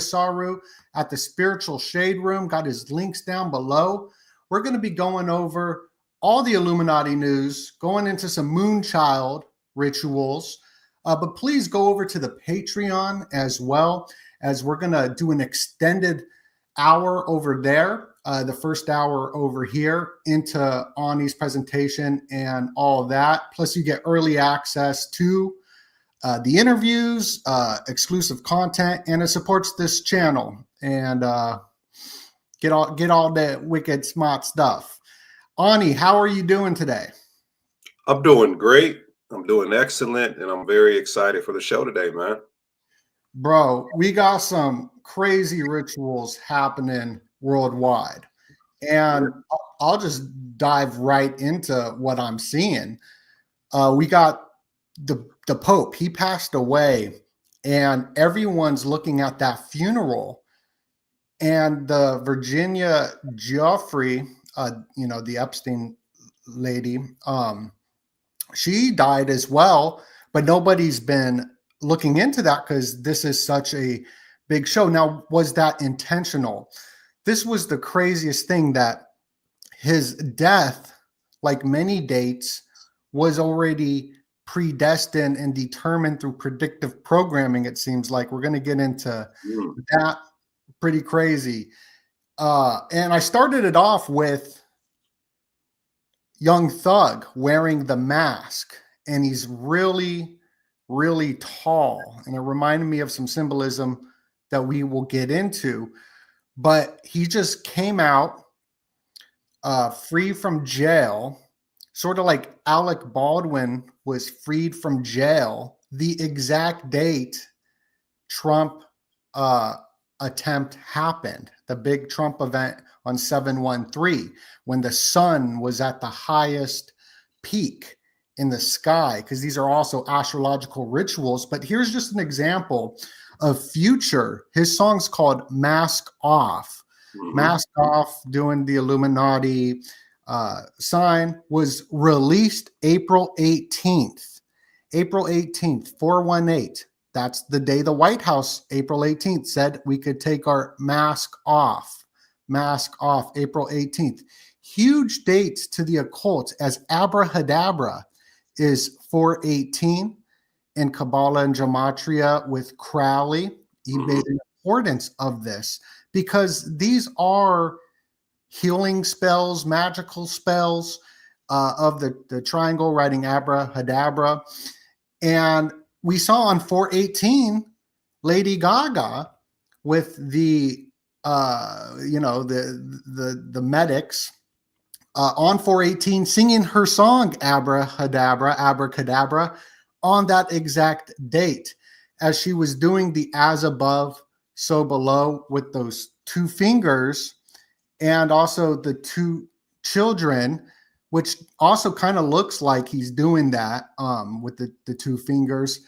Saru at the Spiritual Shade Room. Got his links down below. We're going to be going over all the Illuminati news, going into some Moonchild rituals. But please go over to the Patreon as well, as we're going to do an extended hour over there, the first hour over here into Ani's presentation and all of that. Plus, you get early access to the interviews, exclusive content, and it supports this channel and get all the wicked smart stuff. Ani, how are you doing today? I'm doing great. I'm doing excellent, and I'm very excited for the show today, man. Bro, we got some crazy rituals happening worldwide, and I'll just dive right into what I'm seeing. We got the Pope. He passed away, and everyone's looking at that funeral. And the Virginia Giuffre, the Epstein lady, she died as well, but nobody's been looking into that because this is such a big show. Now, was that intentional? This was the craziest thing, that his death, like many dates, was already predestined and determined through predictive programming. It seems like we're going to get into that. Pretty crazy. And I started it off with Young Thug wearing the mask, and he's really, really tall. And it reminded me of some symbolism that we will get into. But he just came out free from jail, sort of like Alec Baldwin was freed from jail the exact date Trump attempt happened, the big Trump event on 7/13, when the sun was at the highest peak in the sky, because these are also astrological rituals. But here's just an example of Future. His song's called Mask Off. Mask Off, doing the Illuminati sign, was released April 18th. April 18th, 418. That's the day the White House, April 18th, said we could take our mask off. Mask off, April 18th. Huge dates to the occult, as Abrahadabra is 418 in Kabbalah and Gematria with Crowley. He made an importance of this because these are healing spells, magical spells of the triangle, writing Abrahadabra. And we saw on 418 Lady Gaga with the medics on 418 singing her song Abracadabra on that exact date, as she was doing the as above so below with those two fingers, and also the two children, which also kind of looks like he's doing that with the two fingers.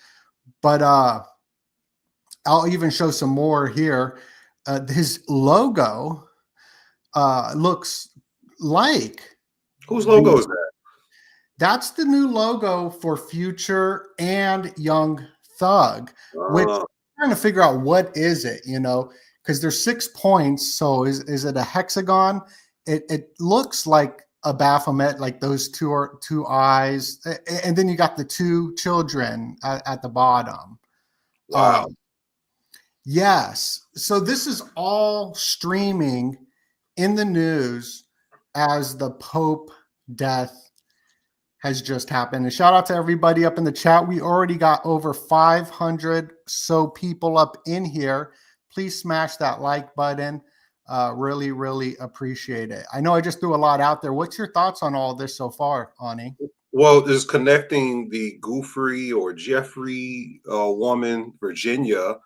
But I'll even show some more here. His logo looks like... Whose logo is that? That's the new logo for Future and Young Thug, which I'm trying to figure out what is it, because there's 6 points. So is it a hexagon? It looks like a Baphomet, like those two eyes, and then you got the two children at the bottom. Wow. Yes. So this is all streaming in the news as the Pope death has just happened. And shout out to everybody up in the chat. We already got over 500 so people up in here. Please smash that like button. Really, really appreciate it. I know I just threw a lot out there. What's your thoughts on all this so far, Ani? Well, is connecting the Giuffre or Jeffrey woman, Virginia,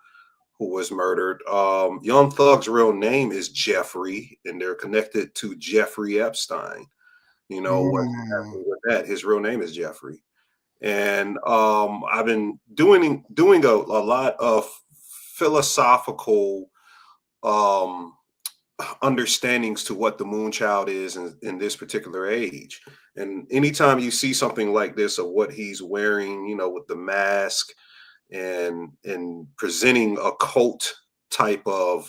who was murdered. Young Thug's real name is Jeffrey, and they're connected to Jeffrey Epstein. What's happening with that? His real name is Jeffrey. And I've been doing a lot of philosophical understandings to what the Moonchild is in this particular age. And anytime you see something like this, of what he's wearing, with the mask and presenting occult type of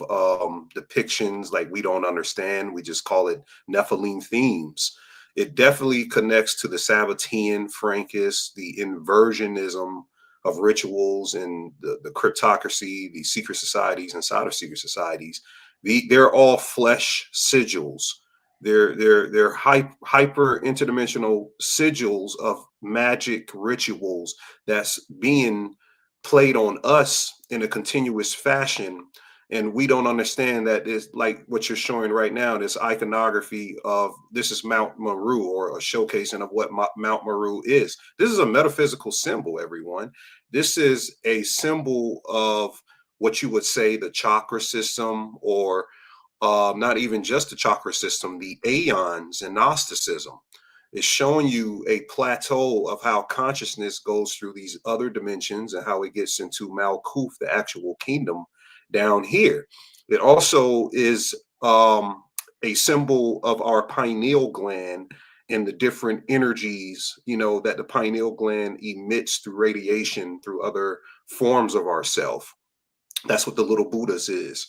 depictions, like we don't understand. We just call it Nephilim themes. It definitely connects to the Sabbatean Frankists, the inversionism of rituals, and the cryptocracy, the secret societies inside of secret societies. They're all flesh sigils. They're hyper interdimensional sigils of magic rituals that's being played on us in a continuous fashion. And we don't understand that it's like what you're showing right now, this iconography of this is Mount Meru, or a showcasing of what Mount Meru is. This is a metaphysical symbol, everyone. This is a symbol of what you would say the chakra system, or not even just the chakra system, the aeons in Gnosticism. Is showing you a plateau of how consciousness goes through these other dimensions and how it gets into Malkuth, the actual kingdom down here. It also is a symbol of our pineal gland and the different energies, you know, that the pineal gland emits through radiation, through other forms of ourself. That's what the little Buddhas is.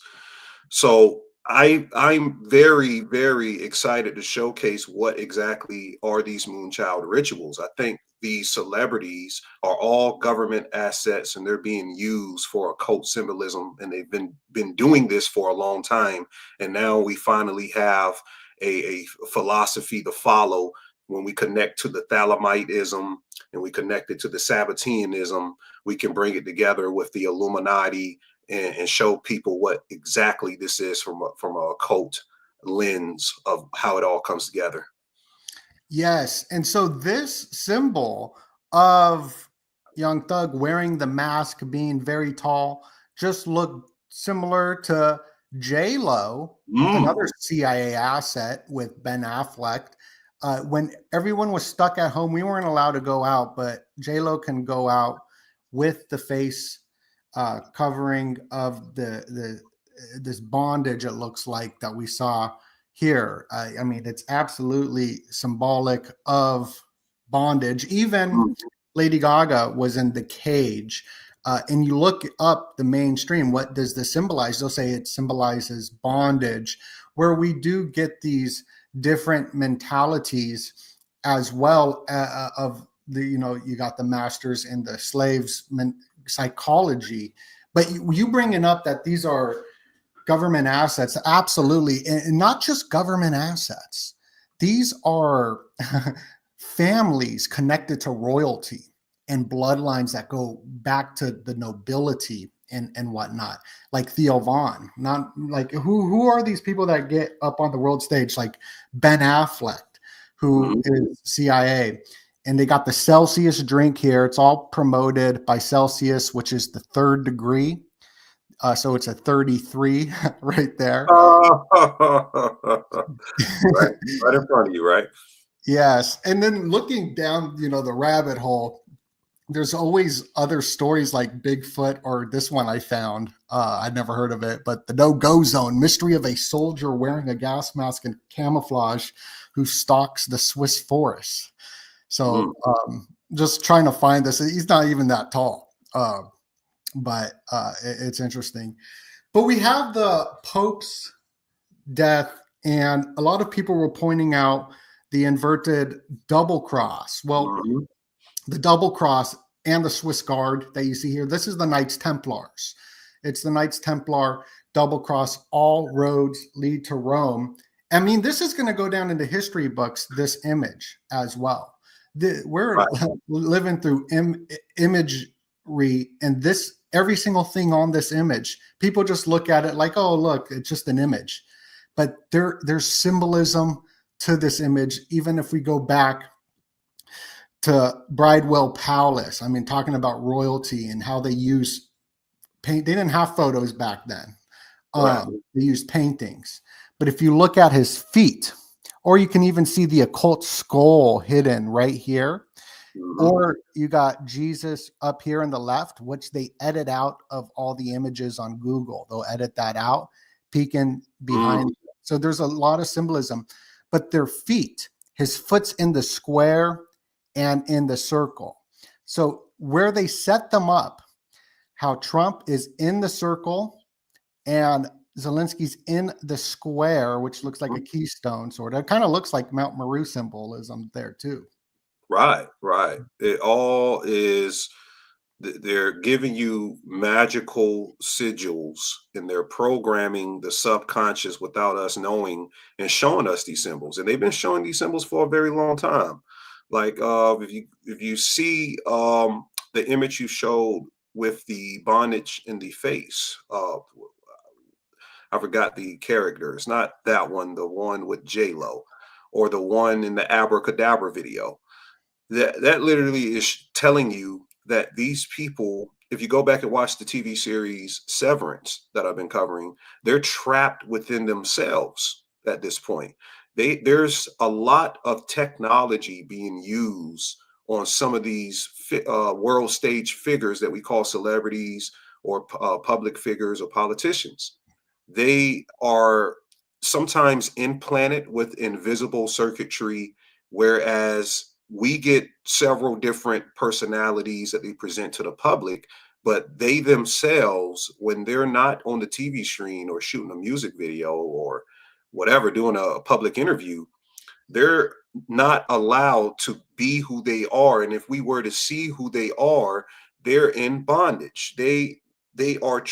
So I'm very, very excited to showcase what exactly are these Moonchild rituals. I think these celebrities are all government assets, and they're being used for occult symbolism, and they've been doing this for a long time. And now we finally have a philosophy to follow. When we connect to the Thalamitism and we connect it to the Sabbateanism, we can bring it together with the Illuminati and show people what exactly this is from a occult lens of how it all comes together. Yes. And so this symbol of Young Thug wearing the mask, being very tall, just looked similar to J-Lo, another CIA asset with Ben Affleck. When everyone was stuck at home, we weren't allowed to go out, but J-Lo can go out with the face covering of this bondage, it looks like, that we saw here. I mean, it's absolutely symbolic of bondage. Even Lady Gaga was in the cage. And you look up the mainstream, what does this symbolize? They'll say it symbolizes bondage, where we do get these different mentalities as well of the, you know, you got the masters and the slaves psychology. But you bringing up that these are government assets, absolutely, and not just government assets. These are families connected to royalty and bloodlines that go back to the nobility and whatnot, like Theo Vaughn. Not like who are these people that get up on the world stage, like Ben Affleck, who is CIA. And they got the Celsius drink here. It's all promoted by Celsius, which is the 3rd degree. So it's a 33 right there. Right in front of you, right? Yes. And then looking down, you know, the rabbit hole, there's always other stories like Bigfoot, or this one I found. I'd never heard of it, but the no-go zone, mystery of a soldier wearing a gas mask and camouflage who stalks the Swiss forest. So just trying to find this. He's not even that tall, but it's interesting. But we have the Pope's death, and a lot of people were pointing out the inverted double cross. Well, the double cross and the Swiss Guard that you see here, this is the Knights Templars. It's the Knights Templar double cross. All roads lead to Rome. I mean, this is going to go down into history books, this image as well. We're living through imagery, and this, every single thing on this image, people just look at it like, oh, look, it's just an image. But there's symbolism to this image, even if we go back to Bridewell Palace. I mean, talking about royalty and how they use paint. They didn't have photos back then. They used paintings. But if you look at his feet, or you can even see the occult skull hidden right here. Or you got Jesus up here on the left, which they edit out of all the images on Google. They'll edit that out, peeking behind. So there's a lot of symbolism. But their feet, his foot's in the square and in the circle. So where they set them up, how Trump is in the circle and Zelensky's in the square, which looks like a keystone, sort of. It kind of looks like Mount Meru symbolism there too. Right, right. It all is, they're giving you magical sigils, and they're programming the subconscious without us knowing, and showing us these symbols. And they've been showing these symbols for a very long time. Like if you see the image you showed with the bondage in the face, I forgot the character. It's not that one, the one with J-Lo, or the one in the abracadabra video. That literally is telling you that these people, if you go back and watch the TV series Severance that I've been covering, they're trapped within themselves at this point. There's a lot of technology being used on some of these world stage figures that we call celebrities, or public figures, or politicians. They are sometimes implanted with invisible circuitry, whereas we get several different personalities that they present to the public, but they themselves, when they're not on the TV screen or shooting a music video or whatever, doing a public interview, they're not allowed to be who they are. And if we were to see who they are, they're in bondage. They are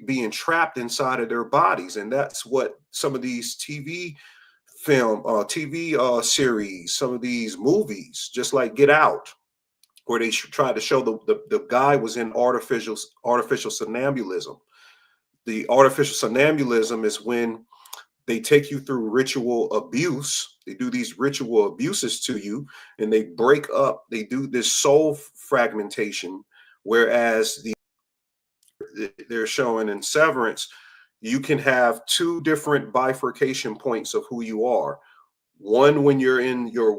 being trapped inside of their bodies. And that's what some of these TV series, some of these movies, just like Get Out, where they tried to show the guy was in artificial somnambulism. The artificial somnambulism is when they take you through ritual abuse. They do these ritual abuses to you, and they break up. They do this soul fragmentation, whereas they're showing in Severance, you can have two different bifurcation points of who you are. One, when you're in your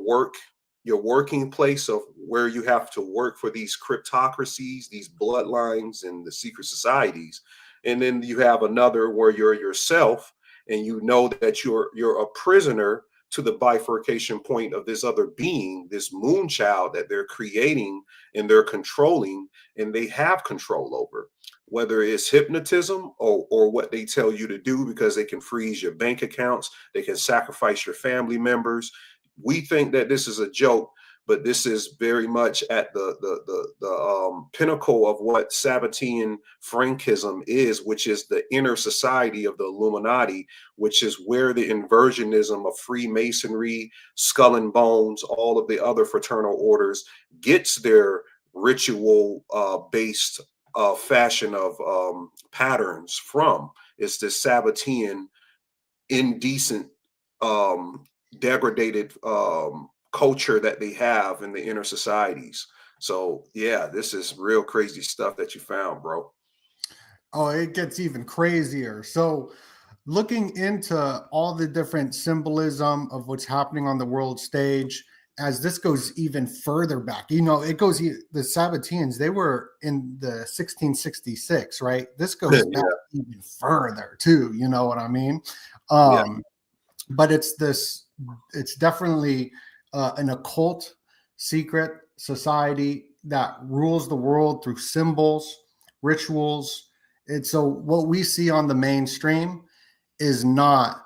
working place of where you have to work for these cryptocracies, these bloodlines, and the secret societies. And then you have another where you're yourself, and you know that you're a prisoner to the bifurcation point of this other being, this Moonchild that they're creating and they're controlling, and they have control over, whether it's hypnotism or what they tell you to do, because they can freeze your bank accounts, they can sacrifice your family members. We think that this is a joke, but this is very much at the pinnacle of what Sabbatean Frankism is, which is the inner society of the Illuminati, which is where the inversionism of Freemasonry, Skull and Bones, all of the other fraternal orders gets their ritual based fashion of patterns from. It's this Sabbatean, indecent, degraded culture that they have in the inner societies. So yeah, this is real crazy stuff that you found, bro. Oh, it gets even crazier. So looking into all the different symbolism of what's happening on the world stage, as this goes even further back, it goes, the Sabbateans, they were in the 1666, right? This goes back even further too, you know what I mean? But it's definitely an occult secret society that rules the world through symbols, rituals. And so what we see on the mainstream is not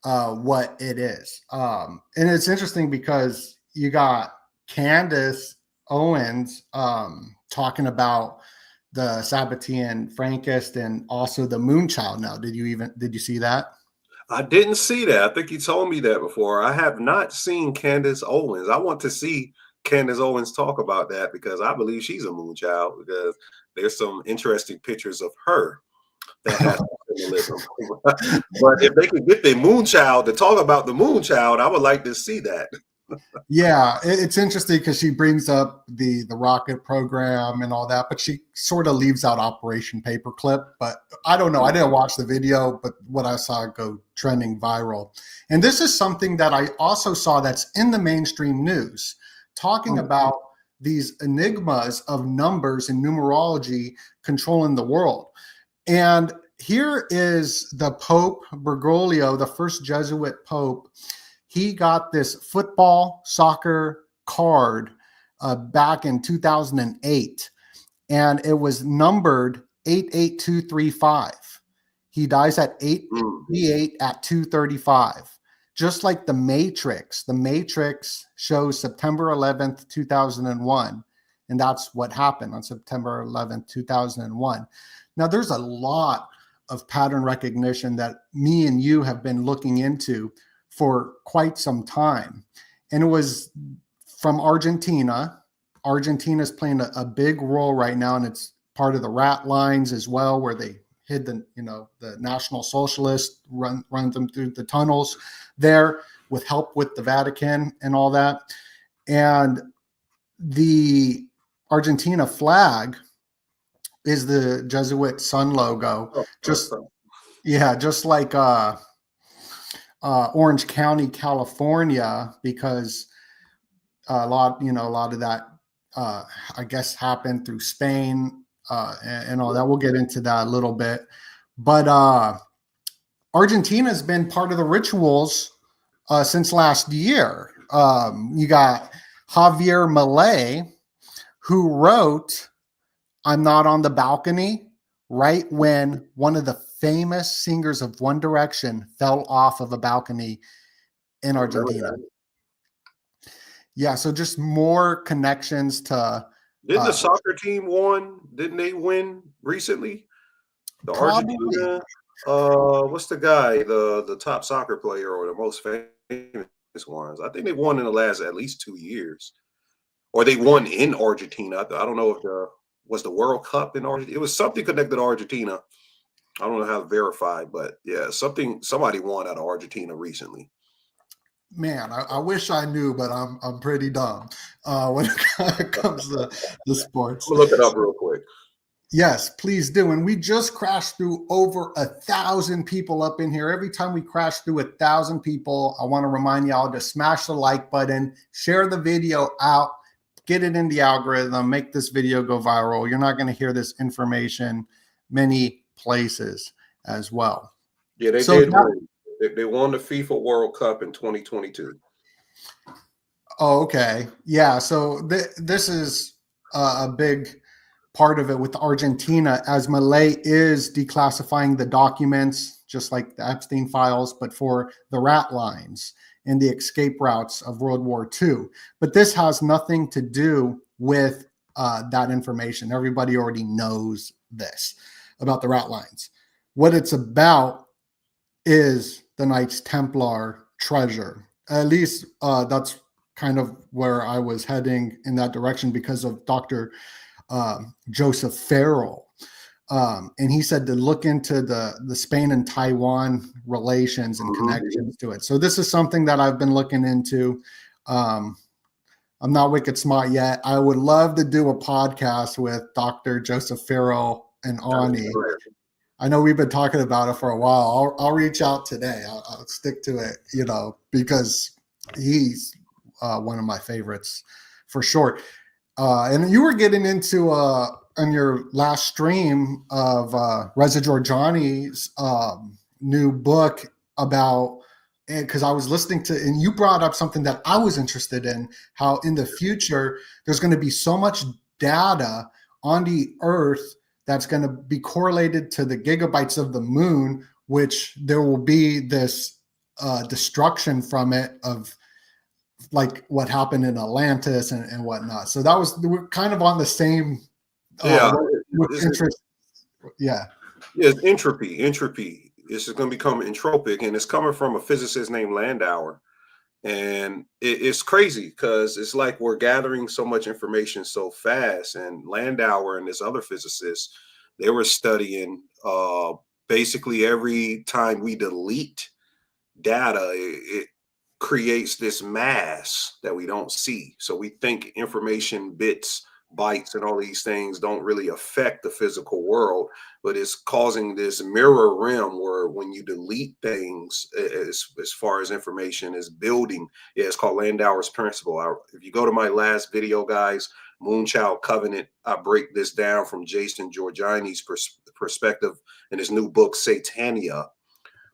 what it is. And it's interesting because you got Candace Owens talking about the Sabbatean Frankist and also the Moonchild. Now, did you see that? I didn't see that. I think you told me that before. I have not seen Candace Owens. I want to see Candace Owens talk about that, because I believe she's a Moonchild, because there's some interesting pictures of her that has symbolism. But if they could get the Moonchild to talk about the Moonchild, I would like to see that. Yeah, it's interesting because she brings up the rocket program and all that, but she sort of leaves out Operation Paperclip. But I don't know. I didn't watch the video, but what I saw go trending viral. And this is something that I also saw that's in the mainstream news, talking about these enigmas of numbers and numerology controlling the world. And here is the Pope Bergoglio, the first Jesuit Pope. He got this football, soccer card back in 2008, and it was numbered 88235. He dies at Mm. 8:38 at 2:35. Just like The Matrix. The Matrix shows September 11th, 2001. And that's what happened on September 11th, 2001. Now, there's a lot of pattern recognition that me and you have been looking into for quite some time. And it was from Argentina. Argentina is playing a big role right now, and it's part of the rat lines as well, where they hid the National Socialists, run them through the tunnels there with help with the Vatican and all that. And the Argentina flag is the Jesuit sun logo. Just like Orange County, California, because a lot of that I guess happened through Spain and all that. We'll get into that a little bit. But Argentina has been part of the rituals since last year. You got Javier Milei, who wrote "I'm Not on the Balcony" right when one of the famous singers of One Direction fell off of a balcony in Argentina. Yeah, so just more connections to. Didn't the soccer team won? Didn't they win recently? The Probably. Argentina. What's the guy? The top soccer player or the most famous ones? I think they won in the last at least 2 years, or they won in Argentina. I don't know if was the World Cup in Argentina. It was something connected to Argentina. I don't know how to verify, but yeah, somebody won out of Argentina recently. Man, I wish I knew, but I'm pretty dumb when it comes to the sports. We'll look it up real quick. Yes, please do. And we just crashed through over 1,000 people up in here. Every time we crash through 1,000 people, I want to remind y'all to smash the like button, share the video out, get it in the algorithm, make this video go viral. You're not going to hear this information many places as well. Yeah, they did win. They won the FIFA World Cup in 2022. Oh, okay. Yeah. So this is a big part of it with Argentina, as Milei is declassifying the documents, just like the Epstein files, but for the rat lines and the escape routes of World War II. But this has nothing to do with that information. Everybody already knows this about the rat lines. What it's about is the Knights Templar treasure. At least that's kind of where I was heading in that direction because of Dr. Joseph Farrell. And he said to look into the Spain and Taiwan relations and connections to it. So this is something that I've been looking into. I'm not wicked smart yet. I would love to do a podcast with Dr. Joseph Farrell and Ani. I know we've been talking about it for a while. I'll reach out today. I'll stick to it, because he's one of my favorites for sure. And you were getting into on your last stream of Reza Giorgiani's new book about, because I was listening to, and you brought up something that I was interested in, how in the future there's going to be so much data on the Earth that's going to be correlated to the gigabytes of the moon, which there will be this destruction from it of like what happened in Atlantis and whatnot. So we're kind of on the same interest. Yeah. It's entropy. Entropy. This is going to become entropic, and it's coming from a physicist named Landauer. And it's crazy because it's like we're gathering so much information so fast. And Landauer and this other physicist, they were studying basically every time we delete data, it creates this mass that we don't see. So we think information, bits, bytes, and all these things don't really affect the physical world, but it's causing this mirror realm where when you delete things, as far as information is building, it's called Landauer's principle. If you go to my last video, guys, Moonchild Covenant, I break this down from Jason Giorgiani's perspective in his new book, Satania,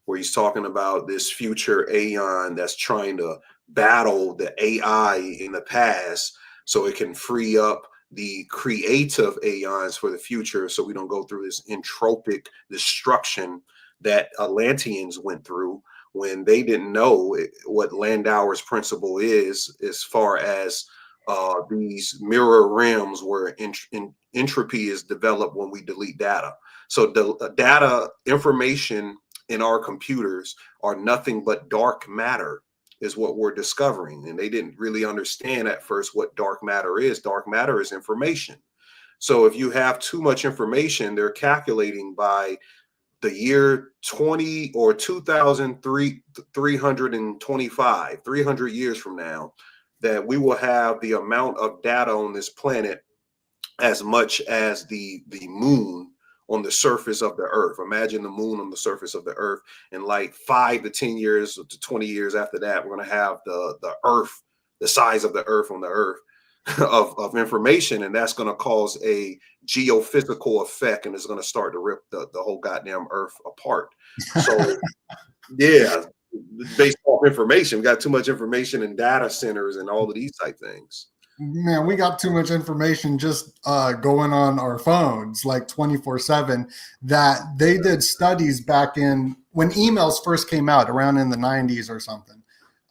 where he's talking about this future aeon that's trying to battle the AI in the past so it can free up the creative aeons for the future, so we don't go through this entropic destruction that Atlanteans went through when they didn't know what Landauer's principle is, as far as these mirror realms where entropy is developed when we delete data. So the data information in our computers are nothing but dark matter, is what we're discovering. And they didn't really understand at first what dark matter is. Dark matter is information. So if you have too much information, they're calculating by the year 20 or 325, 300 years from now, that we will have the amount of data on this planet as much as the moon on the surface of the earth. Imagine the moon on the surface of the earth, and like 5 to 10 years to 20 years after that, we're going to have the earth, the size of the earth on the earth of information, and that's going to cause a geophysical effect, and it's going to start to rip the whole goddamn earth apart. So yeah, based off information, we got too much information in data centers and all of these type things. Man, we got too much information just going on our phones like 24/7, that they did studies back in when emails first came out around in the 90s or something,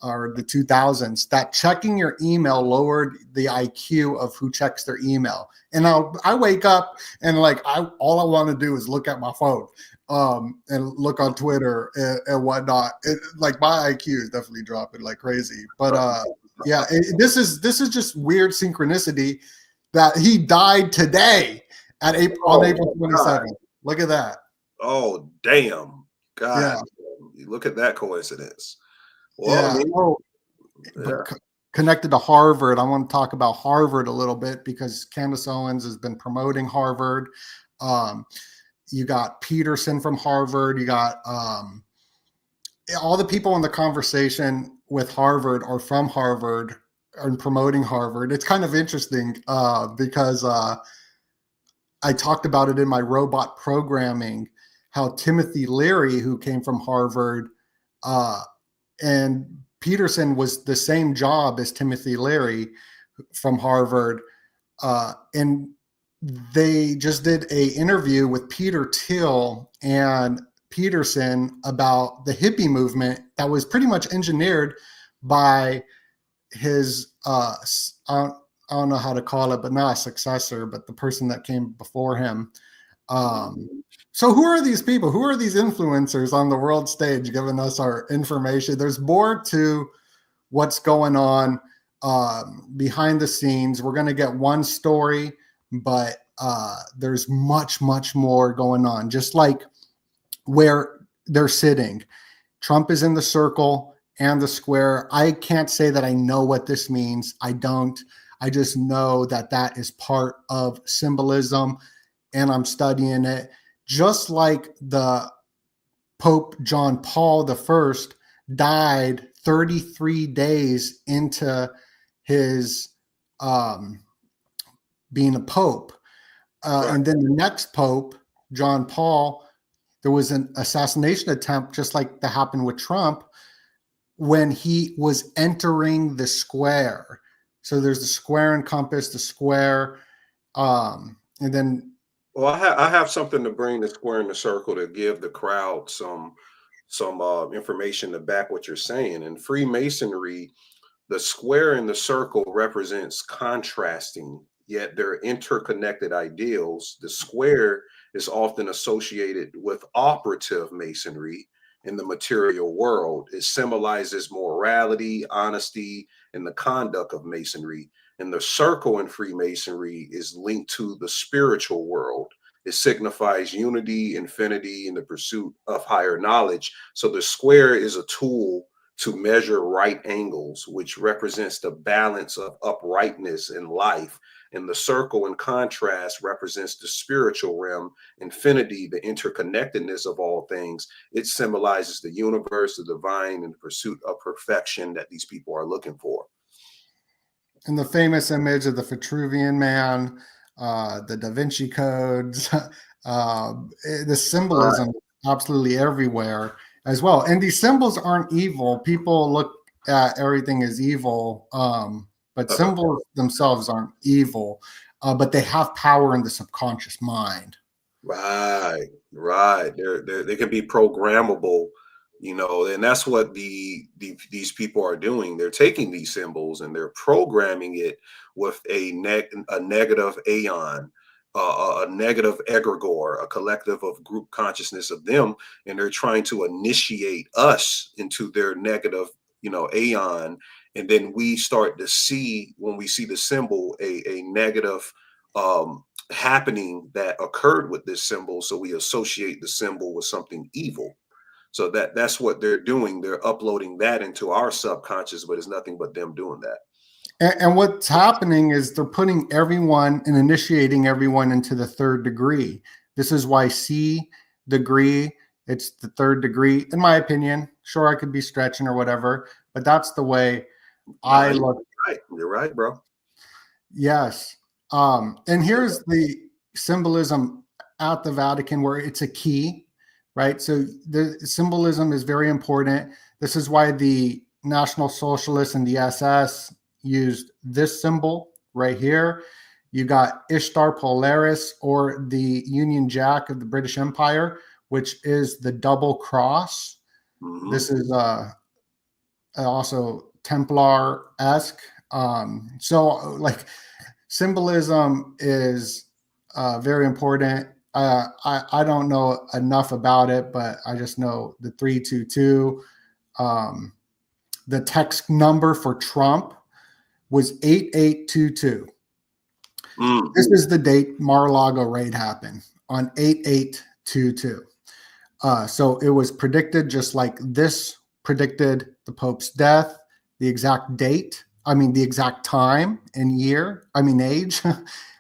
or the 2000s, that checking your email lowered the IQ of who checks their email. And I wake up and like all I want to do is look at my phone and look on Twitter and whatnot. Like my IQ is definitely dropping like crazy. But yeah, this is just weird synchronicity that he died today on April 27th. Look at that. Oh, damn. God. Yeah. Look at that coincidence. Well, yeah. Connected to Harvard, I want to talk about Harvard a little bit because Candace Owens has been promoting Harvard. You got Peterson from Harvard. You got all the people in the conversation with Harvard are from Harvard and promoting Harvard. It's kind of interesting because I talked about it in my robot programming, how Timothy Leary, who came from Harvard, and Peterson was the same job as Timothy Leary from Harvard. And they just did an interview with Peter Thiel and Peterson about the hippie movement that was pretty much engineered by his, I don't know how to call it, but not a successor, but the person that came before him. So who are these people? Who are these influencers on the world stage giving us our information? There's more to what's going on behind the scenes. We're going to get one story, but there's much, much more going on. Just like where they're sitting, Trump is in the circle and the square. I can't say that I know what this means. I don't. I just know that that is part of symbolism, and I'm studying it. Just like the Pope John Paul I died 33 days into his being a pope. And then the next Pope, John Paul, there was an assassination attempt, just like that happened with Trump, when he was entering the square. So there's the square and compass, the square, and then. Well, I have something to bring the square and the circle to give the crowd some information to back what you're saying. In Freemasonry, the square and the circle represents contrasting, yet they're interconnected ideals. The square is often associated with operative masonry in the material world. It symbolizes morality, honesty, and the conduct of masonry. And the circle in Freemasonry is linked to the spiritual world. It signifies unity, infinity, and the pursuit of higher knowledge. So the square is a tool to measure right angles, which represents the balance of uprightness in life. And the circle, in contrast, represents the spiritual realm, infinity, the interconnectedness of all things. It symbolizes the universe, the divine, and the pursuit of perfection that these people are looking for. And the famous image of the Vitruvian Man, the Da Vinci codes, the symbolism absolutely everywhere as well. And these symbols aren't evil. People look at everything as evil, but symbols themselves aren't evil, but they have power in the subconscious mind. Right, right. They can be programmable, and that's what these people are doing. They're taking these symbols and they're programming it with a negative aeon, a negative egregore, a collective of group consciousness of them, and they're trying to initiate us into their negative, aeon, and then we start to see when we see the symbol a negative happening that occurred with this symbol, so we associate the symbol with something evil. So that's what they're doing. They're uploading that into our subconscious, but it's nothing but them doing that. And what's happening is they're putting everyone and initiating everyone into the third degree. This is why C degree, it's the third degree, in my opinion. Sure, I could be stretching or whatever, but that's the way I look. You're right, bro. Yes. And here's the symbolism at the Vatican where it's a key, right? So the symbolism is very important. This is why the National Socialists and the SS used this symbol right here. You got Ishtar Polaris, or the Union Jack of the British Empire, which is the double cross. Mm-hmm. This is also Templar-esque. So like symbolism is very important. I don't know enough about it, but I just know the 322. The text number for Trump was 8822. Mm. This is the date Mar-a-Lago raid happened, on 8822. So it was predicted, just like this predicted the Pope's death, the exact date, the exact time and year, age,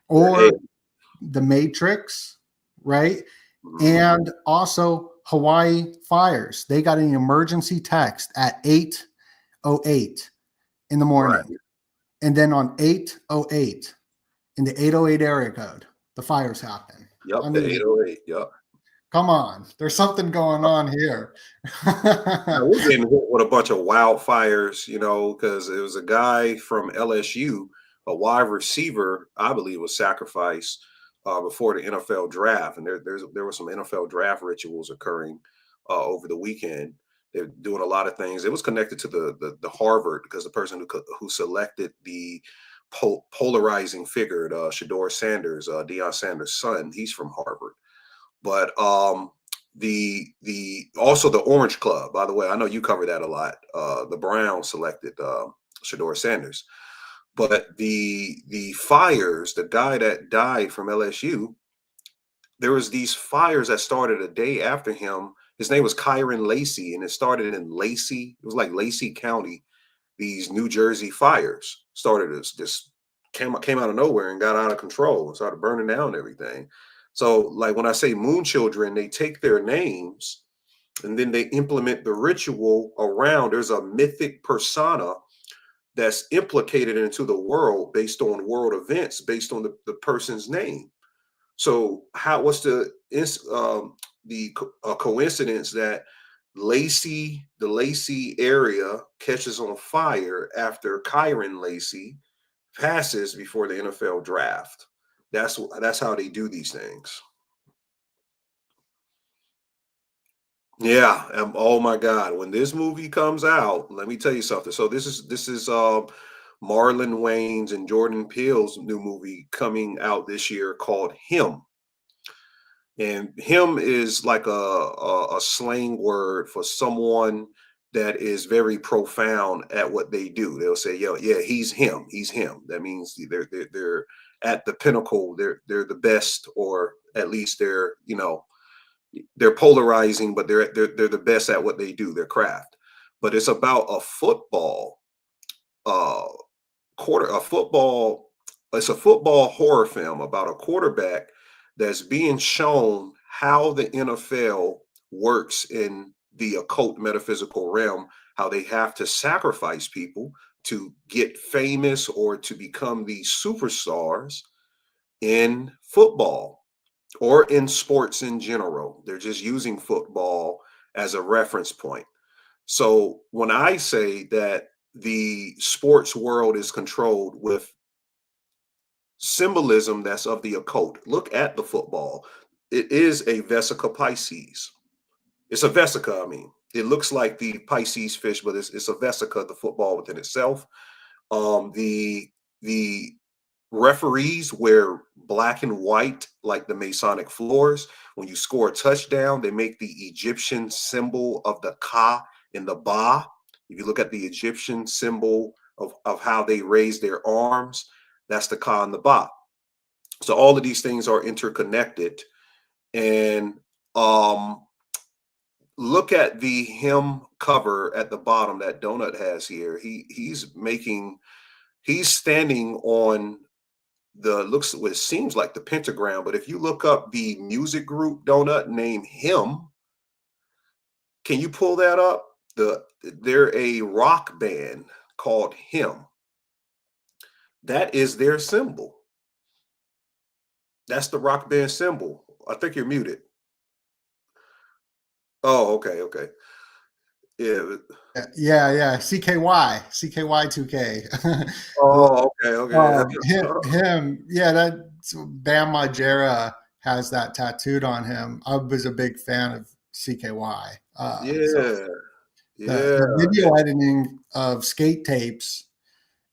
or the Matrix, right? Mm-hmm. And also Hawaii fires. They got an emergency text at 8:08 in the morning. Right. And then on 8:08, in the 808 area code, the fires happen. Yep, the 808. Yep. Come on, there's something going on here. We're getting hit with a bunch of wildfires, because it was a guy from LSU, a wide receiver, I believe, was sacrificed before the NFL draft, and there were some NFL draft rituals occurring over the weekend. They're doing a lot of things. It was connected to the Harvard, because the person who selected the polarizing figure, Shador Sanders, Deion Sanders' son, he's from Harvard. But the also the Orange Club, by the way, I know you cover that a lot. The Browns selected Shador Sanders, but the fires, the guy that died from LSU, there was these fires that started a day after him. His name was Kyron Lacey, and it started in Lacey. It was like Lacey County. These New Jersey fires started just came out of nowhere and got out of control and started burning down everything. So, like when I say moon children, they take their names and then they implement the ritual around. There's a mythic persona that's implicated into the world based on world events, based on the person's name. So, what's the coincidence that the Lacey area catches on fire after Kyron Lacey passes before the NFL draft? That's how they do these things. Yeah. Oh my God. When this movie comes out, let me tell you something. So this is Marlon Wayne's and Jordan Peele's new movie coming out this year called Him. And him is like a slang word for someone that is very profound at what they do. They'll say, "Yo, yeah, he's him. He's him." That means they're at the pinnacle. They're the best, or at least they're polarizing, but they're the best at what they do, their craft. But it's about a football it's a football horror film about a quarterback that's being shown how the NFL works in the occult metaphysical realm, how they have to sacrifice people to get famous or to become these superstars in football or in sports in general. They're just using football as a reference point. So when I say that the sports world is controlled with symbolism that's of the occult, look at the football. It is a Vesica Pisces. It's a Vesica, I mean. It looks like the Pisces fish, but it's a Vesica, the football within itself. The referees wear black and white like the Masonic floors. When you score a touchdown, they make the Egyptian symbol of the Ka and the Ba. If you look at the Egyptian symbol of how they raise their arms, that's the Ka and the Ba. So all of these things are interconnected. And look at the hymn cover at the bottom that Doenut has here. He's standing on looks what seems like the pentagram, but if you look up the music group Doenut named Him, can you pull that up? They're a rock band called Him. That is their symbol. That's the rock band symbol. I think you're muted. Oh, okay. Yeah. CKY 2K. Oh, okay. Him, yeah, that Bam Margera has that tattooed on him. I was a big fan of CKY. Yeah. The video editing of skate tapes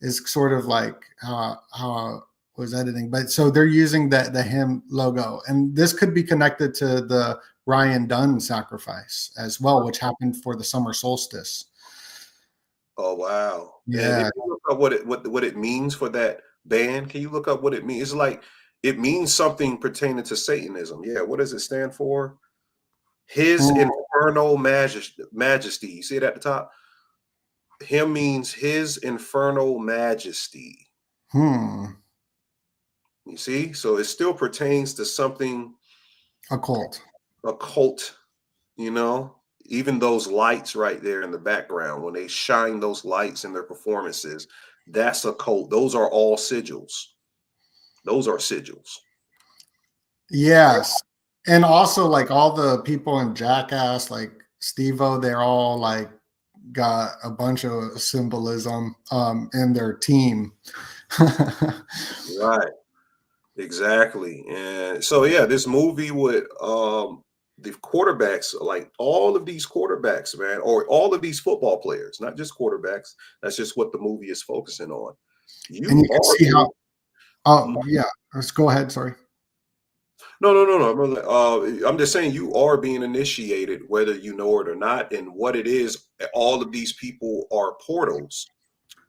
is sort of like how I was editing, but so they're using the him logo, and this could be connected to the Ryan Dunn sacrifice as well, which happened for the summer solstice. Oh wow! Yeah. And if you look up what it means for that band, can you look up what it means? It's like it means something pertaining to Satanism. Yeah, what does it stand for? His infernal majesty. You see it at the top? Him means his infernal majesty. You see? So it still pertains to something occult, you know? Even those lights right there in the background, when they shine those lights in their performances, that's occult. Those are all sigils. Those are sigils. Yes. And also like all the people in Jackass, like Steve-O, they're all like got a bunch of symbolism in their team. Right. Exactly. And so yeah, this movie would the quarterbacks, like all of these quarterbacks, man, or all of these football players, not just quarterbacks. That's just what the movie is focusing on. And you can see how. Oh yeah, let's go ahead. Sorry. No. I'm just saying you are being initiated, whether you know it or not, and what it is. All of these people are portals.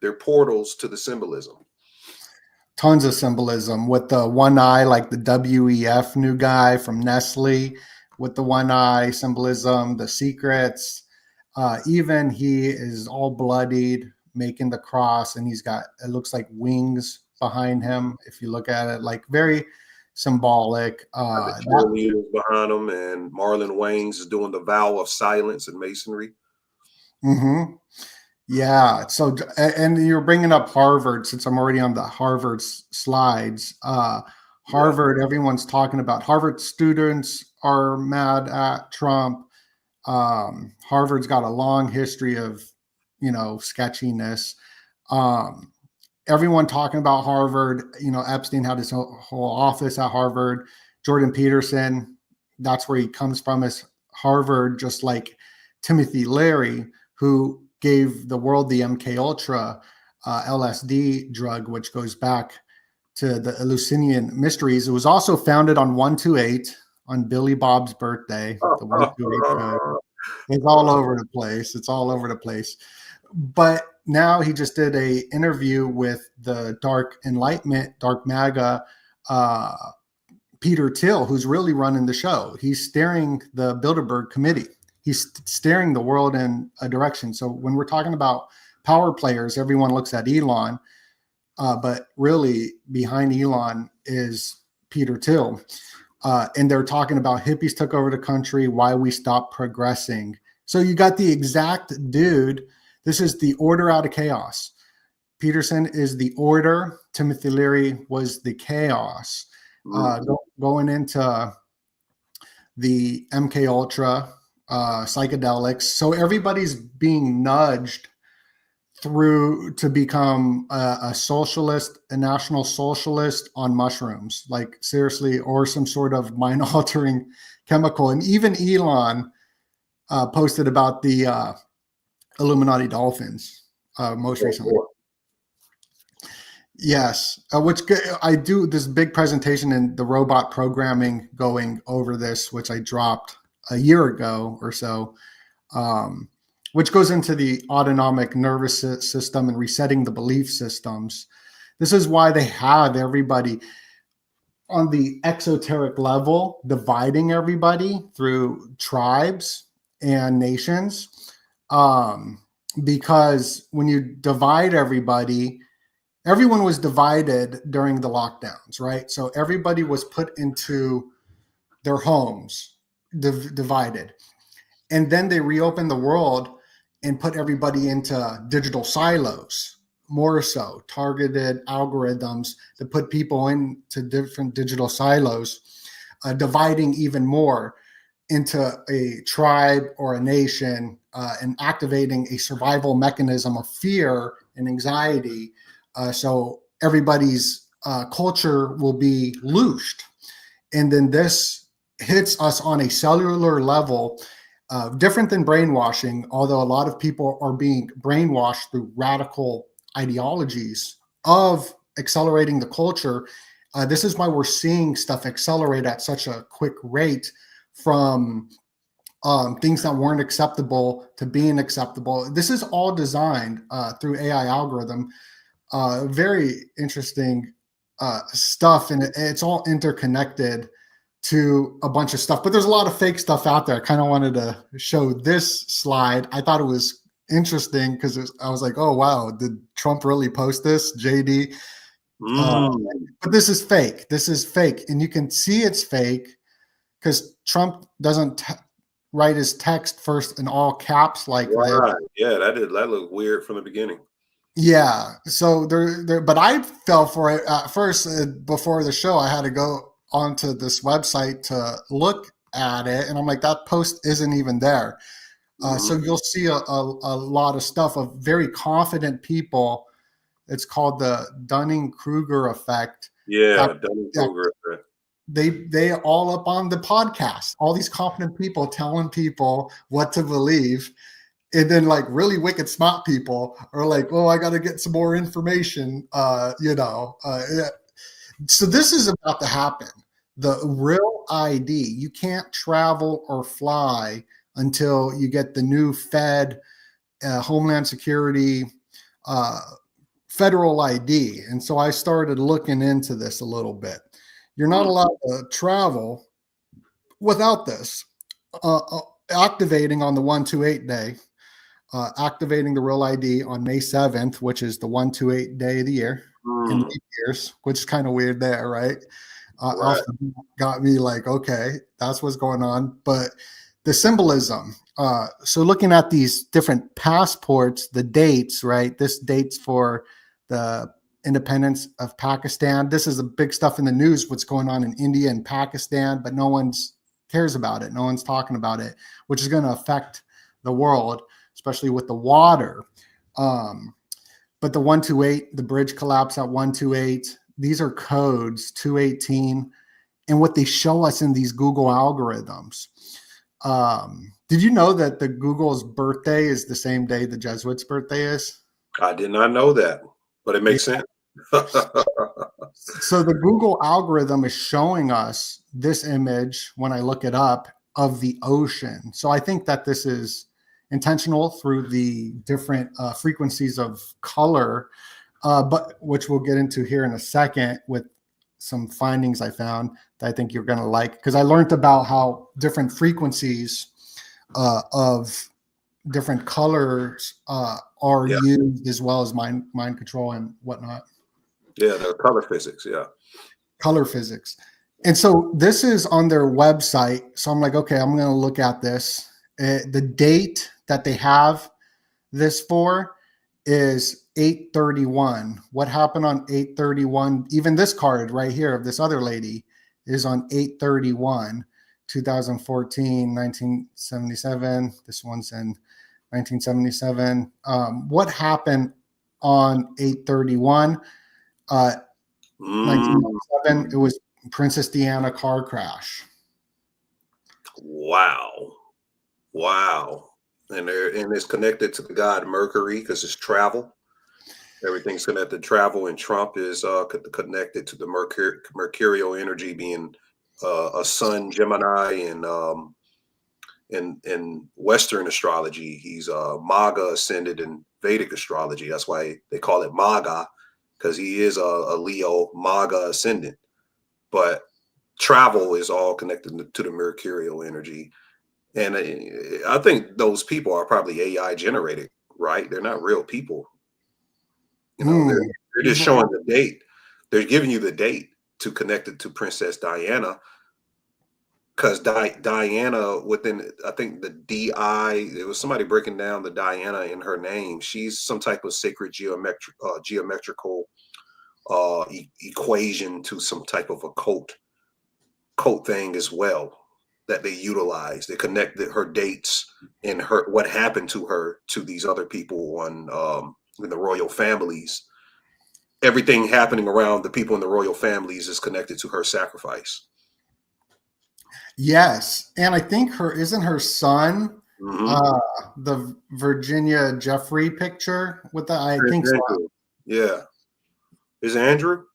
They're portals to the symbolism. Tons of symbolism with the one eye, like the WEF new guy from Nestle with the one eye symbolism, the secrets. Even he is all bloodied, making the cross, and he's got, it looks like wings behind him. If you look at it, like very symbolic. The cheerleaders behind him, and Marlon Wayans is doing the vow of silence and masonry. Yeah. So, and you're bringing up Harvard, since I'm already on the Harvard slides. Harvard, everyone's talking about Harvard students are mad at Trump. Harvard's got a long history of, sketchiness. Everyone talking about Harvard, Epstein had his whole office at Harvard. Jordan Peterson, that's where he comes from, is Harvard, just like Timothy Leary, who gave the world the MK Ultra LSD drug, which goes back to the Eleusinian mysteries. It was also founded on 128 on Billy Bob's birthday. The 128 code. It's all over the place. It's all over the place. But now he just did a interview with the Dark Enlightenment, Dark MAGA, Peter Thiel, who's really running the show. He's steering the Bilderberg Committee. He's steering the world in a direction. So when we're talking about power players, everyone looks at Elon, but really behind Elon is Peter Thiel. And they're talking about hippies took over the country, why we stopped progressing. So you got the exact dude. This is the order out of chaos. Peterson is the order. Timothy Leary was the chaos. Going into the MK Ultra, psychedelics. So everybody's being nudged through to become a socialist, a national socialist on mushrooms, like seriously, or some sort of mind altering chemical. And even Elon posted about the Illuminati dolphins most recently. Yes, which I do this big presentation in the robot programming going over this, which I dropped a year ago or so, which goes into the autonomic nervous system and resetting the belief systems. This is why they have everybody on the exoteric level, dividing everybody through tribes and nations. Because when you divide everybody, everyone was divided during the lockdowns, right? So everybody was put into their homes, divided. And then they reopened the world and put everybody into digital silos, more so targeted algorithms to put people into different digital silos, dividing even more into a tribe or a nation, and activating a survival mechanism of fear and anxiety. So everybody's culture will be loosed. And then this hits us on a cellular level, different than brainwashing, although a lot of people are being brainwashed through radical ideologies of accelerating the culture. This is why we're seeing stuff accelerate at such a quick rate, from things that weren't acceptable to being acceptable. This is all designed through AI algorithm. Very interesting stuff, and it's all interconnected to a bunch of stuff, but there's a lot of fake stuff out there. I kind of wanted to show this slide. I thought it was interesting because I was like, oh wow, did Trump really post this, JD? But this is fake. This is fake, and you can see it's fake because Trump doesn't write his text first in all caps like that. Yeah, that looked weird from the beginning. Yeah, so but I fell for it at first. Before the show, I had to go onto this website to look at it, and I'm like, that post isn't even there. So you'll see a lot of stuff of very confident people. It's called the Dunning-Kruger effect. Yeah, Dunning-Kruger effect. They all up on the podcast. All these confident people telling people what to believe. And then like really wicked smart people are like, oh, I got to get some more information, So this is about to happen. The real ID, you can't travel or fly until you get the new Fed, Homeland Security, federal ID. And so I started looking into this a little bit. You're not allowed to travel without this. Activating on the 128 day. Activating the real ID on May 7th, which is the 128 day of the year in 8 years, which is kind of weird there, right? Right. Got me like, okay, that's what's going on. But the symbolism. So looking at these different passports, the dates, right? This dates for the independence of Pakistan. This is the big stuff in the news, what's going on in India and Pakistan, but no one's cares about it. No one's talking about it, which is going to affect the world, especially with the water. But the 128, the bridge collapse at 128, these are codes, 218, and what they show us in these Google algorithms. Did you know that the Google's birthday is the same day the Jesuits' birthday is? I did not know that, but it makes sense. So the Google algorithm is showing us this image, when I look it up, of the ocean. So I think that this is intentional through the different frequencies of color, but which we'll get into here in a second with some findings I found that I think you're going to like, because I learned about how different frequencies of different colors are used, as well as mind control and whatnot. Yeah, the color physics. Yeah, color physics. And so this is on their website. So I'm like, okay, I'm going to look at this. The date that they have this for is 8/31. What happened on 8/31? Even this card right here of this other lady is on 8/31, 2014, 1977. This one's in 1977. What happened on 8/31, 1997? It was Princess Diana car crash. Wow. Wow. And it's connected to the god Mercury because it's travel. Everything's connected to travel, and Trump is connected to the mercurial energy, being a sun Gemini, and in Western astrology, he's Maga ascended in Vedic astrology. That's why they call it Maga, because he is a Leo Maga ascendant. But travel is all connected to the mercurial energy. And I think those people are probably AI generated, right? They're not real people. You know, they're just showing the date. They're giving you the date to connect it to Princess Diana, because Diana, within, I think the DI, it was somebody breaking down the Diana in her name. She's some type of sacred geometrical equation to some type of occult thing as well that they utilize. They connected her dates and her what happened to her to these other people on in the royal families. Everything happening around the people in the royal families is connected to her sacrifice. Yes, and I think isn't her son the Virginia Jeffrey picture with the, I think so. Yeah, is Andrew?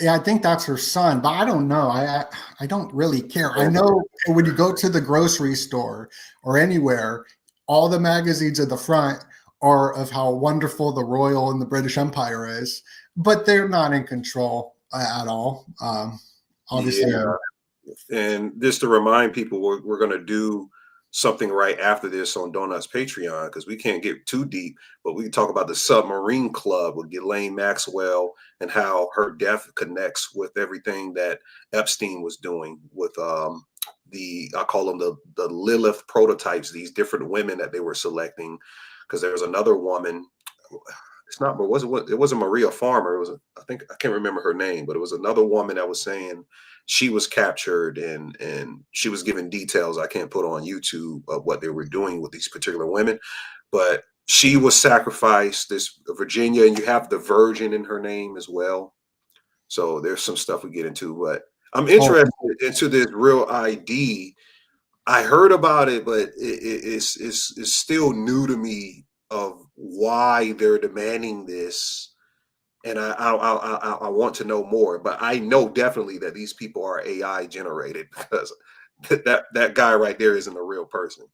Yeah, I think that's her son, but I don't know. I don't really care. I know when you go to the grocery store or anywhere, all the magazines at the front are of how wonderful the royal and the British Empire is, but they're not in control at all. Obviously. Yeah. And just to remind people, we're going to do something right after this on Doenut's Patreon, because we can't get too deep, but we can talk about the submarine club with Ghislaine Maxwell and how her death connects with everything that Epstein was doing with I call them the Lilith prototypes, these different women that they were selecting. Because there was another woman, it wasn't Maria Farmer. It was, I can't remember her name, but it was another woman that was saying she was captured and she was given details I can't put on YouTube of what they were doing with these particular women. But she was sacrificed, this Virginia, and you have the Virgin in her name as well. So there's some stuff we get into, but I'm interested into this real ID. I heard about it, but it's still new to me of why they're demanding this. And I want to know more, but I know definitely that these people are AI generated, because that guy right there isn't a real person.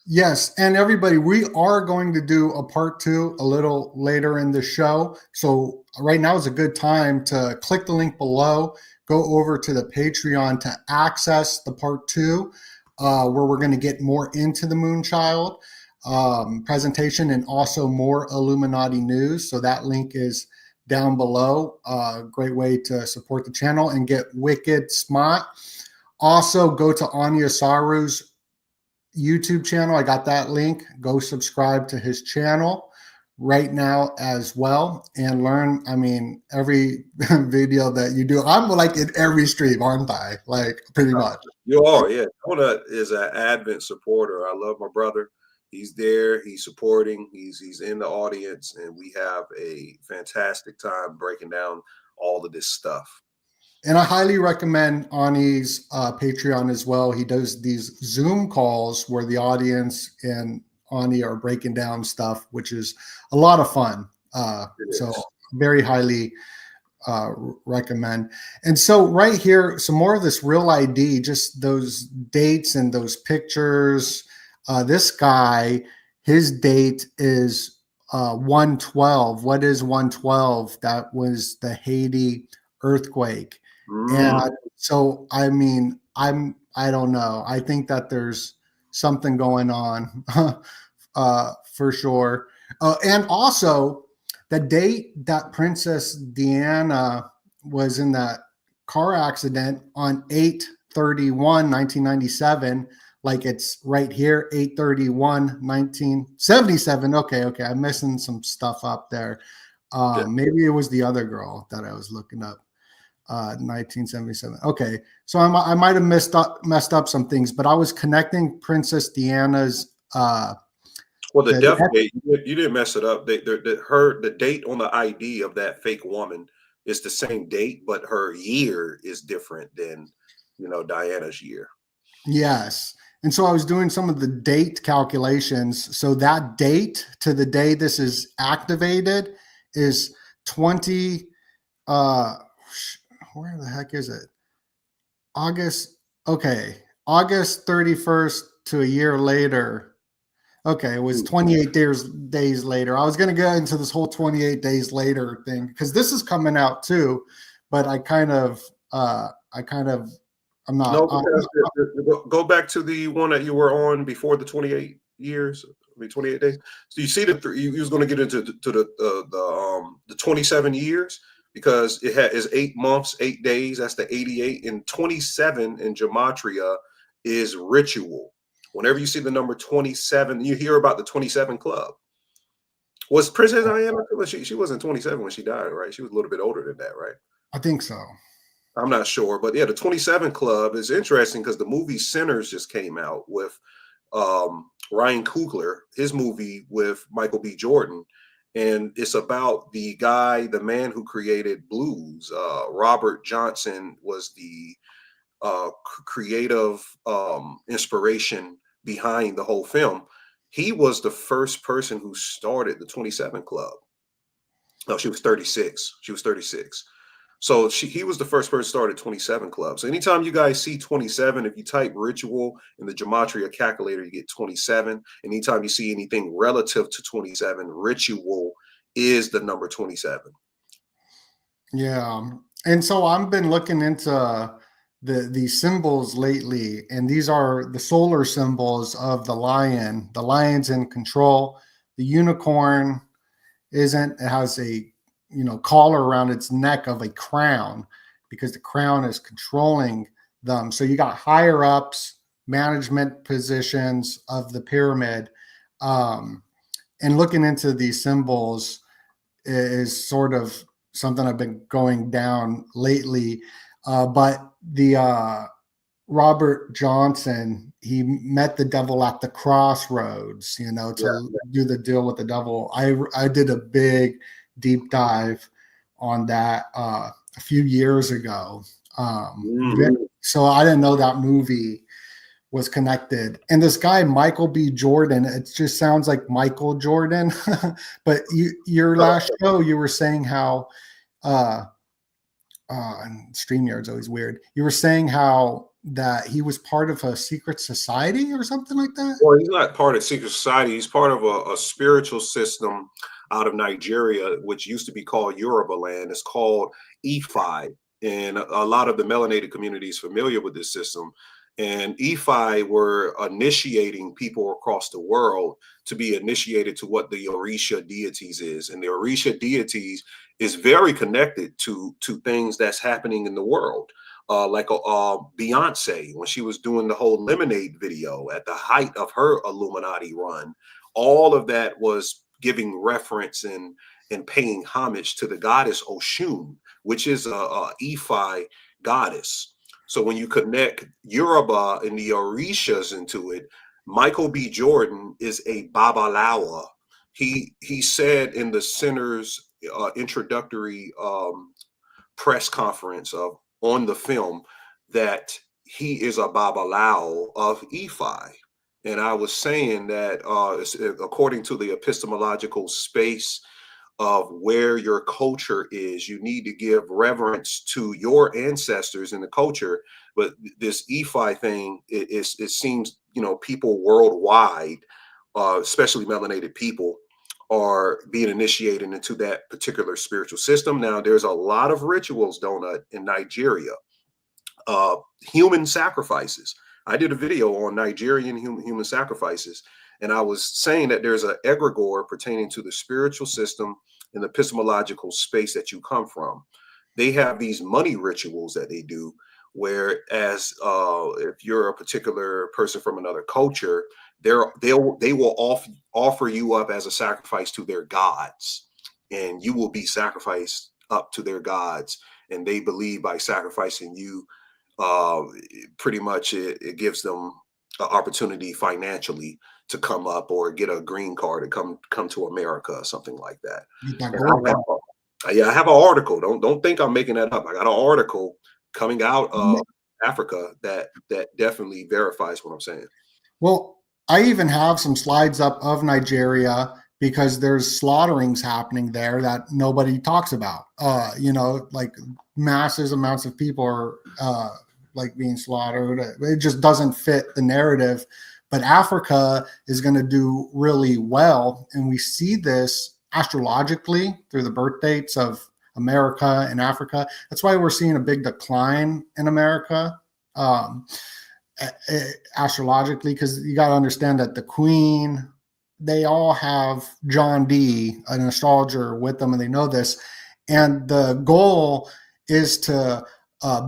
Yes, and everybody, we are going to do a part 2 a little later in the show. So right now is a good time to click the link below, go over to the Patreon to access the part 2, where we're going to get more into the Moonchild presentation and also more Illuminati news. So that link is down below. Great way to support the channel and get wicked smart. Also, go to Anya Saru's YouTube channel. I got that link. Go subscribe to his channel right now as well and learn. I mean, every video that you do, I'm like in every stream, aren't I? Like pretty much. You are, yeah. Doenut is an Advent supporter. I love my brother. He's there. He's supporting. He's in the audience, and we have a fantastic time breaking down all of this stuff. And I highly recommend Ani's Patreon as well. He does these Zoom calls where the audience and Ani are breaking down stuff, which is a lot of fun. So very highly recommend. And so right here, some more of this real ID, just those dates and those pictures. This guy, his date is 112. What is 112? That was the Haiti earthquake. And so, I mean, I don't know. I think that there's something going on for sure. And also the date that Princess Diana was in that car accident on 8/31/1997, like it's right here, 8/31/1977. Okay. I'm messing some stuff up there. Maybe it was the other girl that I was looking up. 1977. Okay, so I might have messed up some things, but I was connecting Princess Diana's Well, the The death date, you didn't mess it up. The date on the ID of that fake woman is the same date, but her year is different than, Diana's year. Yes. And so I was doing some of the date calculations. So that date to the day this is activated is 20 uh where the heck is it? August. Okay. August 31st to a year later. Okay, it was 28 days later. I was going to get into this whole 28 days later thing because this is coming out too, but I'm not. No, because go back to the one that you were on before the 28 years. I mean, 28 days. So you see you was going to get into the 27 years because is 8 months, 8 days. That's the 88, and 27 in gematria is ritual. Whenever you see the number 27, you hear about the 27 Club. Was Princess Diana? She wasn't 27 when she died, right? She was a little bit older than that, right? I think so. I'm not sure, but yeah, the 27 Club is interesting because the movie Sinners just came out with Ryan Coogler, his movie with Michael B. Jordan, and it's about the man who created blues. Robert Johnson was the creative inspiration behind the whole film. He was the first person who started the 27 Club. No, she was 36. She was 36. So he was the first person started 27 Club. So anytime you guys see 27, if you type ritual in the gematria calculator, you get 27. Anytime you see anything relative to 27, ritual is the number 27. Yeah. And so I've been looking into these symbols lately, and these are the solar symbols of the lion. The lion's in control. The unicorn isn't. It has a collar around its neck of a crown because the crown is controlling them. So you got higher ups, management positions of the pyramid, and looking into these symbols is sort of something I've been going down lately. But the Robert Johnson, he met the devil at the crossroads, to do the deal with the devil. I did a big deep dive on that a few years ago. So I didn't know that movie was connected. And this guy, Michael B. Jordan, it just sounds like Michael Jordan. But your last show, you were saying how and StreamYard's always weird. You were saying how that he was part of a secret society or something like that? Well, he's not part of secret society. He's part of a spiritual system out of Nigeria, which used to be called Yoruba land. It's called Ifi. And a lot of the melanated community is familiar with this system. And Ifi were initiating people across the world to be initiated to what the Orisha deities is. And the Orisha deities is very connected to things that's happening in the world. Like Beyonce, when she was doing the whole Lemonade video at the height of her Illuminati run, all of that was giving reference and paying homage to the goddess Oshun, which is a Ifi goddess. So when you connect Yoruba and the Orishas into it, Michael B. Jordan is a Babalawa. He said in the center's introductory press conference on the film that he is a Babalao of Ifi. And I was saying that according to the epistemological space of where your culture is, you need to give reverence to your ancestors in the culture. But this Ifi thing, it seems, people worldwide, especially melanated people, are being initiated into that particular spiritual system. Now, there's a lot of rituals, Doenut, in Nigeria. Human sacrifices. I did a video on Nigerian human sacrifices, and I was saying that there's an egregore pertaining to the spiritual system and the epistemological space that you come from. They have these money rituals that they do, whereas if you're a particular person from another culture, they will offer you up as a sacrifice to their gods, and you will be sacrificed up to their gods. And they believe by sacrificing you, pretty much it gives them an opportunity financially to come up or get a green card to come to America or something like that. Get that And gold card. I have an article. Don't think I'm making that up. I got an article coming out of Africa that definitely verifies what I'm saying. Well, I even have some slides up of Nigeria because there's slaughterings happening there that nobody talks about. Like massive amounts of people are like being slaughtered. It just doesn't fit the narrative. But Africa is going to do really well. And we see this astrologically through the birth dates of America and Africa. That's why we're seeing a big decline in America. Astrologically, because you got to understand that the Queen, they all have John D, an astrologer, with them, and they know this. And the goal is to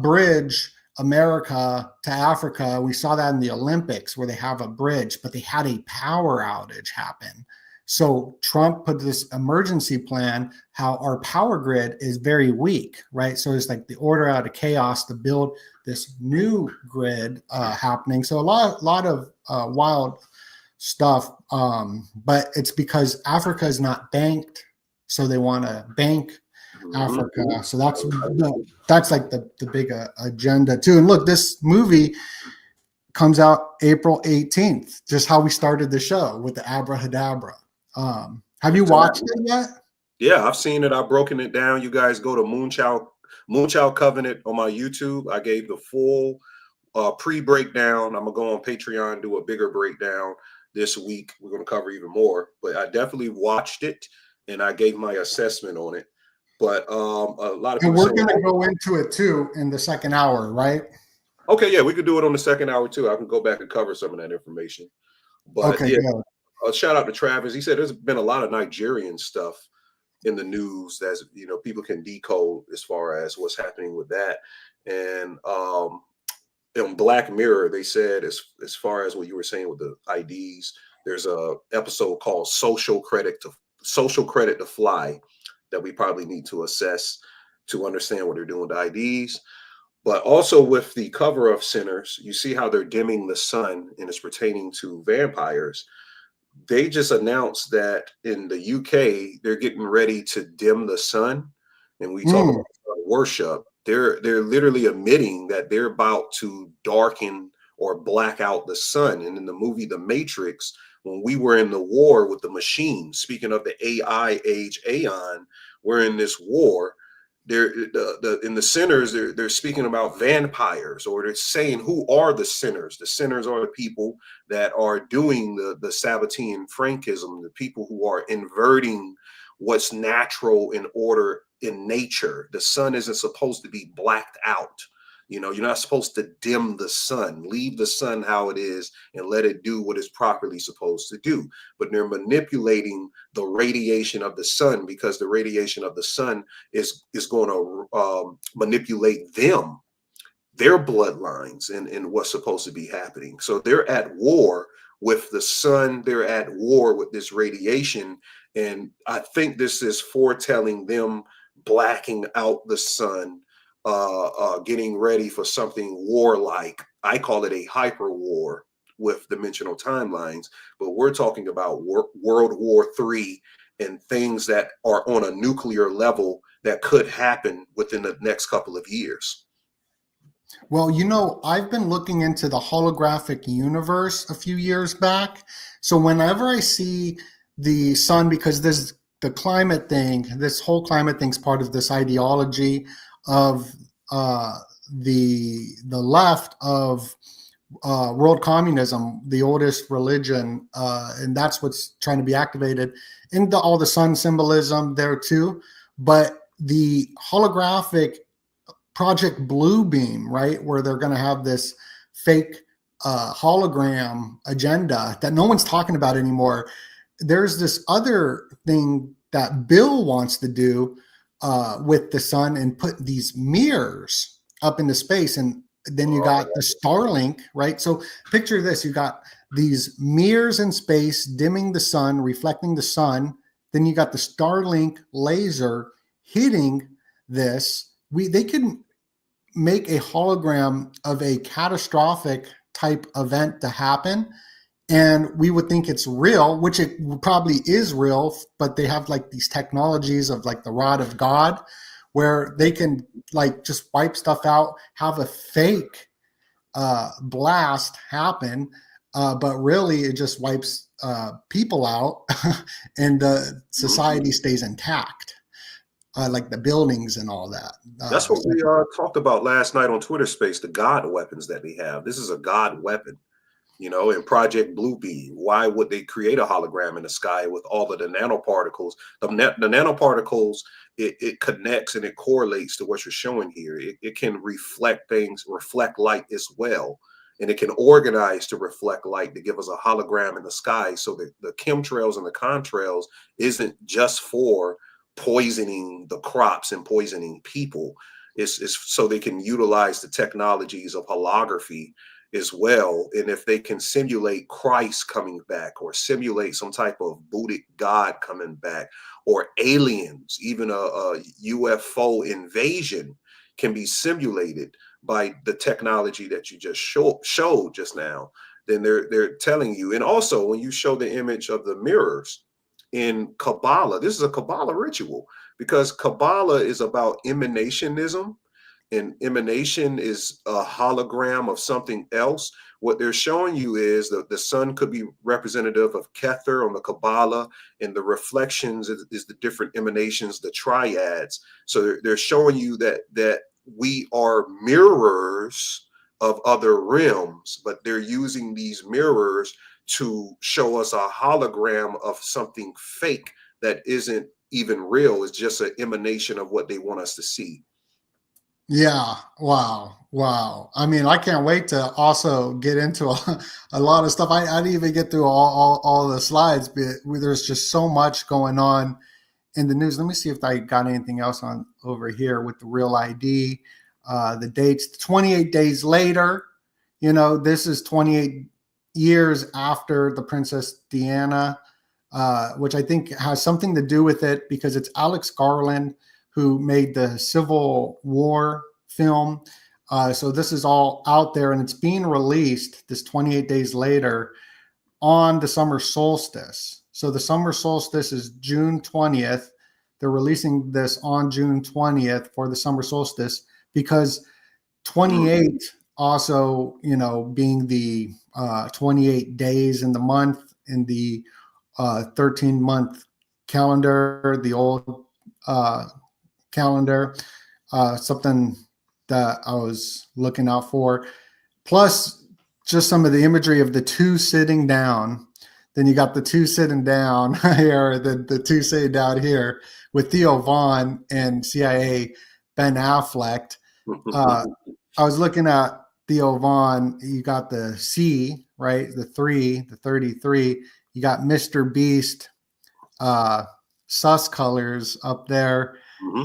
bridge America to Africa. We saw that in the Olympics where they have a bridge, but they had a power outage happen. So Trump put this emergency plan, how our power grid is very weak, right? So it's like the order out of chaos to build this new grid happening. So a lot of wild stuff, but it's because Africa is not banked, so they want to bank Africa. So that's like the big agenda too. And look, this movie comes out April 18th, just how we started the show with the Abrahadabra. Have you watched it yet? Yeah, I've seen it. I've broken it down. You guys go to Moonchild Covenant on my YouTube. I gave the full pre-breakdown. I'm gonna go on Patreon and do a bigger breakdown this week. We're gonna cover even more, but I definitely watched it and I gave my assessment on it. But a lot of people. And we're gonna go into it too in the second hour, right? Okay, yeah, we could do it on the second hour too. I can go back and cover some of that information. But okay, yeah. Shout out to Travis. He said there's been a lot of Nigerian stuff in the news that people can decode as far as what's happening with that. And in Black Mirror, they said as far as what you were saying with the IDs, there's a episode called Social Credit to Fly that we probably need to assess to understand what they're doing with IDs. But also with the cover of Sinners, you see how they're dimming the sun, and it's pertaining to vampires. They just announced that in the UK, they're getting ready to dim the sun. And we talk about worship. They're literally admitting that they're about to darken or black out the sun. And in the movie The Matrix, when we were in the war with the machines, speaking of the AI age Aeon, we're in this war. In the Sinners, they're speaking about vampires, or they're saying who are the sinners. The sinners are the people that are doing the Sabbatean Frankism, the people who are inverting what's natural in order in nature. The sun isn't supposed to be blacked out. You're not supposed to dim the sun. Leave the sun how it is and let it do what it's properly supposed to do. But they're manipulating the radiation of the sun, because the radiation of the sun is going to manipulate their bloodlines and what's supposed to be happening. So they're at war with the sun. They're at war with this radiation. And I think this is foretelling them blacking out the sun, getting ready for something warlike. I call it a hyper war with dimensional timelines, but we're talking about World War III and things that are on a nuclear level that could happen within the next couple of years. Well, I've been looking into the holographic universe a few years back. So whenever I see the sun, because there's the climate thing, this whole climate thing's part of this ideology of the left of world communism, the oldest religion, and that's what's trying to be activated into all the sun symbolism there too. But the holographic Project Bluebeam, right, where they're going to have this fake hologram agenda that no one's talking about anymore. There's this other thing that Bill wants to do with the sun and put these mirrors up into space. And then you got the Starlink, right? So picture this, you got these mirrors in space, dimming the sun, reflecting the sun. Then you got the Starlink laser hitting this. They can make a hologram of a catastrophic type event to happen. and we would think it's real, which it probably is real, but they have like these technologies of like the rod of God, where they can like just wipe stuff out, have a fake blast happen, but really it just wipes people out, and the society stays intact, like the buildings and all that. That's what we talked about last night on Twitter Space, the God weapons that they have. This is a God weapon. You know, in Project Bluebeam, why would they create a hologram in the sky with all of the nanoparticles? The nanoparticles, it connects and it correlates to what you're showing here. It can reflect things, reflect light as well. And it can organize to reflect light to give us a hologram in the sky, so that the chemtrails and the contrails isn't just for poisoning the crops and poisoning people. It's so they can utilize the technologies of holography as well. And if they can simulate Christ coming back, or simulate some type of Buddhic God coming back, or aliens, even a UFO invasion can be simulated by the technology that you just showed just now, then they're telling you. And also when you show the image of the mirrors in Kabbalah, this is a Kabbalah ritual, because Kabbalah is about emanationism, and emanation is a hologram of something else. What they're showing you is that the sun could be representative of Kether on the Kabbalah, and the reflections is the different emanations, the triads. So they're showing you that we are mirrors of other realms, but they're using these mirrors to show us a hologram of something fake that isn't even real. It's just an emanation of what they want us to see. Yeah. Wow. I mean, I can't wait to also get into a lot of stuff. I didn't even get through all the slides, but there's just so much going on in the news. Let me see if I got anything else on over here with the real ID, the dates. 28 days later, you know, this is 28 years after the Princess Diana, which I think has something to do with it, because it's Alex Garland who made the Civil War film. So this is all out there, and it's being released this 28 days later on the summer solstice. So the summer solstice is June 20th. They're releasing this on June 20th for the summer solstice, because 28 also, you know, being the 28 days in the month in the 13-month calendar, the old calendar, something that I was looking out for. Plus, just some of the imagery of the two sitting down. Then you got the two sitting down here, the two sitting down here with Theo Vaughn and CIA Ben Affleck. I was looking at Theo Vaughn. You got the C, right? The 3, the 33. You got Mr. Beast, sus colors up there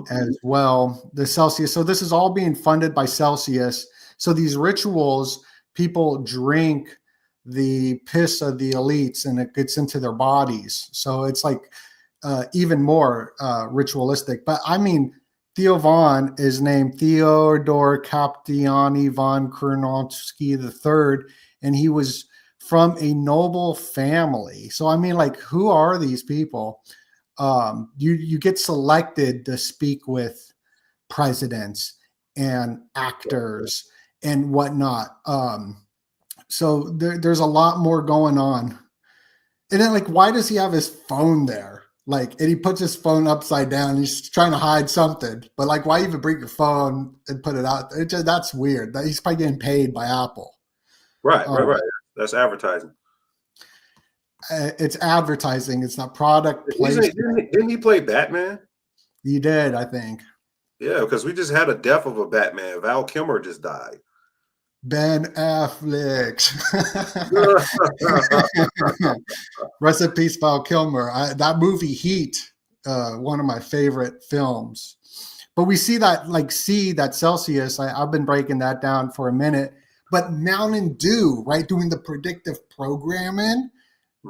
as well. The Celsius. So this is all being funded by Celsius. So these rituals, people drink the piss of the elites and it gets into their bodies. So it's like even more ritualistic. But I mean, Theo Vaughn is named Theodore Captiani von Kurnowski III, and he was from a noble family. So I mean, like, who are these people? You get selected to speak with presidents and actors and whatnot. So there's a lot more going on. And then, like, why does he have his phone there? Like, and he puts his phone upside down. He's trying to hide something. But, like, why even bring your phone and put it out? That's weird. He's probably getting paid by Apple. Right. That's advertising. It's advertising. It's not product placement. Didn't he play Batman? He did, I think. Yeah, because we just had a death of a Batman. Val Kilmer just died. Ben Affleck. Rest in peace, Val Kilmer. That movie Heat, one of my favorite films. But we see that, like, that Celsius. I've been breaking that down for a minute. But Mountain Dew, right, doing the predictive programming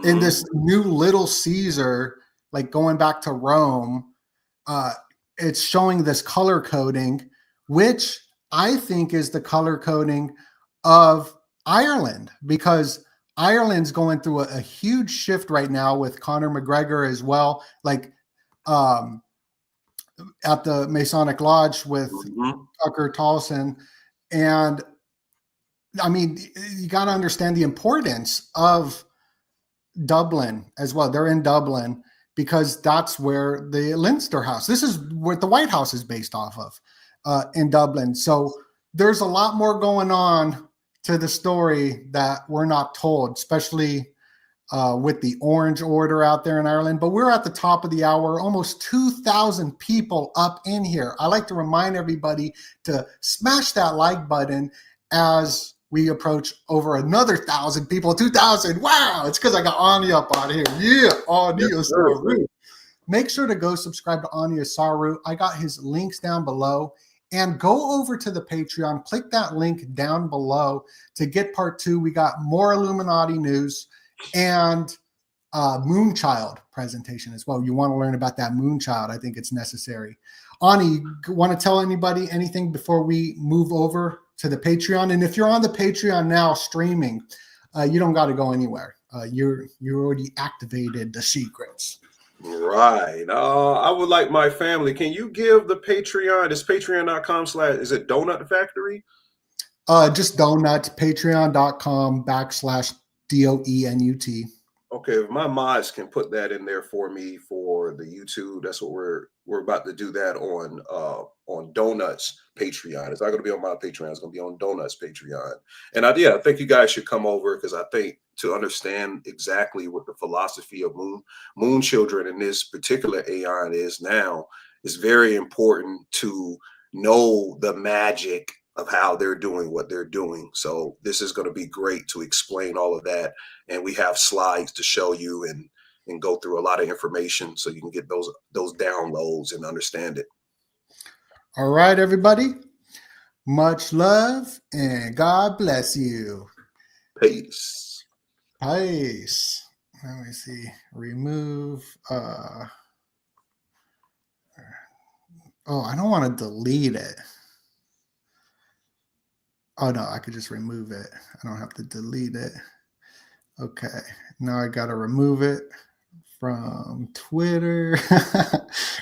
in this new Little Caesar, like going back to Rome, it's showing this color coding, which I think is the color coding of Ireland, because Ireland's going through a huge shift right now with Conor McGregor as well. Like at the Masonic Lodge with Tucker Tolson. And I mean, you got to understand the importance of Dublin as well. They're in Dublin because that's where the Leinster House, this is what the White House is based off of in Dublin. So there's a lot more going on to the story that we're not told, especially with the Orange Order out there in Ireland. But we're at the top of the hour, almost 2,000 people up in here. I like to remind everybody to smash that like button as we approach over another 1,000 people, 2,000. Wow, it's because I got Anya up on here. Yeah, Anya Saru. Make sure to go subscribe to Anya Saru. I got his links down below. And go over to the Patreon. Click that link down below to get part 2. We got more Illuminati news and Moonchild presentation as well. You want to learn about that Moonchild. I think it's necessary. Ani, want to tell anybody anything before we move over to the Patreon? And if you're on the Patreon now streaming, you don't got to go anywhere. You already activated the secrets. Right. I would like my family. Can you give the Patreon? It's patreon.com/ is it Doenut Factory? Just Doenut, patreon.com/DOENUT. Okay, if my mods can put that in there for me for the YouTube, that's what we're about to do that on Doenut's Patreon. It's not going to be on my Patreon. It's going to be on Doenut's Patreon. And I think you guys should come over because I think to understand exactly what the philosophy of moon children in this particular aeon is now, is very important to know the magic of how they're doing what they're doing. So this is going to be great to explain all of that. And we have slides to show you and go through a lot of information so you can get those downloads and understand it. All right, everybody. Much love and God bless you. Peace. Peace. Let me see. Remove. Oh, I don't want to delete it. Oh, no, I could just remove it. I don't have to delete it. Okay. Now I got to remove it from Twitter.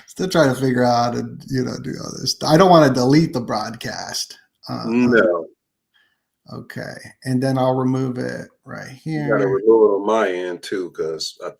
Still trying to figure out how to, do all this. I don't want to delete the broadcast. No. Okay. And then I'll remove it right here. You got to remove it on my end too, because I think